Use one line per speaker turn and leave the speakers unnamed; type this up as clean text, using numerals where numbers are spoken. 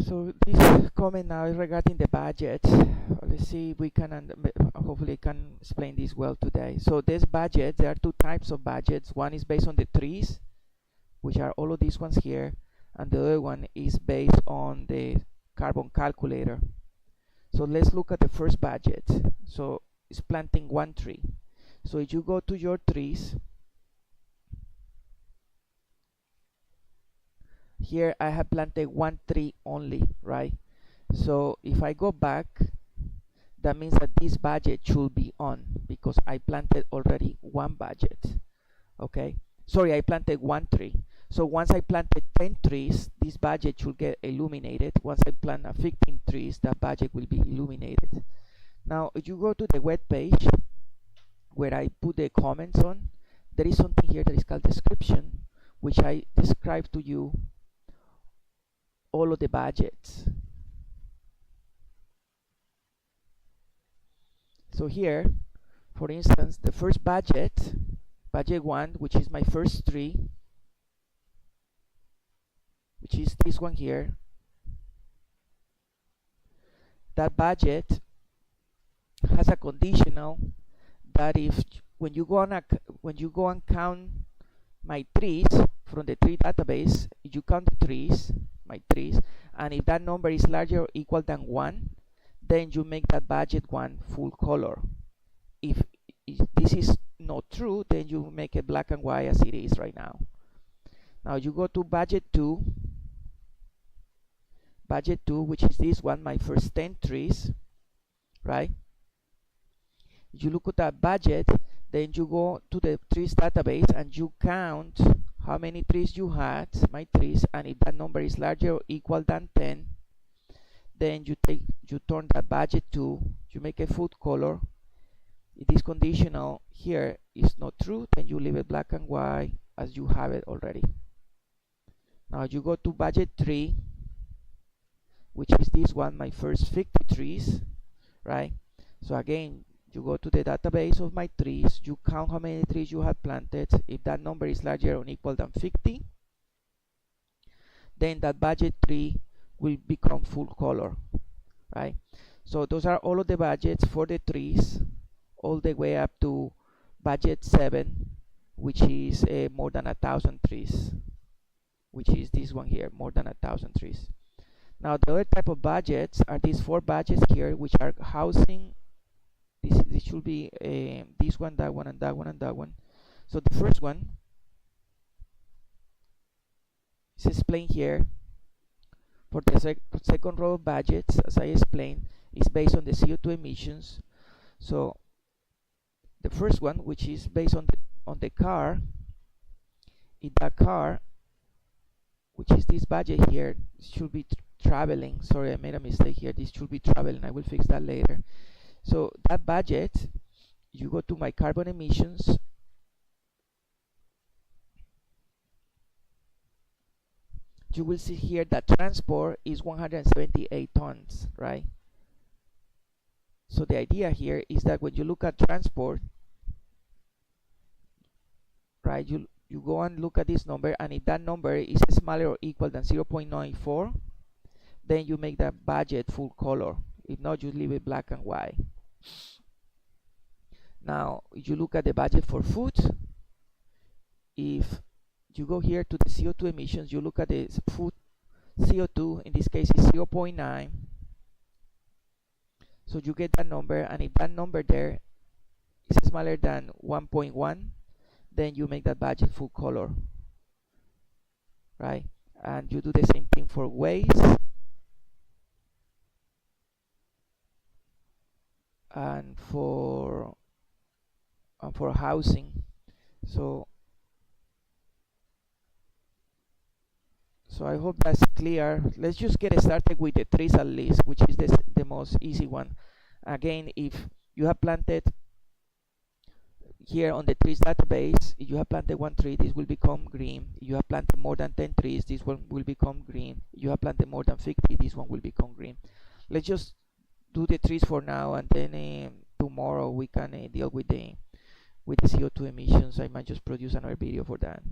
So this comment now is regarding the budget. Let's see if we can, hopefully I can explain this well today. So this budget, there are two types of budgets. One is based on the trees, which are all of these ones here, and the other one is based on the carbon calculator. So let's look at the first budget. So it's planting one tree. So if you go to your trees, here I have planted one tree only, right? So if I go back, that means that this budget should be on because I planted already one budget. Okay, sorry, I planted one tree. So once I planted 10 trees, this budget should get illuminated. Once I plant 15 trees, that budget will be illuminated. Now if you go to the web page where I put the comments on, there is something here that is called description, which I describe to you all of the budgets. So here, for instance, the first budget, budget 1, which is my first tree, which is this one here, that budget has a conditional that if when you go and count my trees from the tree database, you count the trees, my trees, and if that number is larger or equal than 1, then you make that budget 1 full color. If this is not true, then you make it black and white as it is right now. Now you go to budget 2, which is this one, my first 10 trees, right? You look at that budget, then you go to the trees database and you count how many trees you had, my trees, and if that number is larger or equal than 10, then you turn that budget to, you make a full color. If this conditional here is not true, then you leave it black and white as you have it already. Now you go to budget 3, which is this one, my first 50 trees, right? So again, you go to the database of my trees, you count how many trees you have planted. If that number is larger or equal than 50, then that budget 3 will become full color, right? So those are all of the budgets for the trees, all the way up to budget 7, which is more than 1,000 trees, which is this one here, more than 1,000 trees. Now the other type of budgets are these 4 budgets here, which are housing. This should be this one, that one, and that one, and that one. So the first one is explained here. For the second row of budgets, as I explained, is based on the CO2 emissions. So the first one, which is based on the car, if that car, which is this budget here, should be traveling. Sorry, I made a mistake here. This should be traveling. I will fix that later. So that budget, you go to my carbon emissions, you will see here that transport is 178 tons, right? So the idea here is that when you look at transport, right, you go and look at this number, and if that number is smaller or equal than 0.94, then you make that budget full color. If not, you leave it black and white. Now you look at the budget for food. If you go here to the CO2 emissions, you look at the food CO2, in this case is 0.9, so you get that number, and if that number there is smaller than 1.1, then you make that budget full color, right? And you do the same thing for waste and for housing. So I hope that's clear. Let's just get started with the trees at least, which is the most easy one. Again, if you have planted here on the trees database, if you have planted one tree, this will become green. If you have planted more than 10 trees, this one will become green. If you have planted more than 50, this one will become green. Let's just do the trees for now, and then tomorrow we can deal with the CO2 emissions. I might just produce another video for that.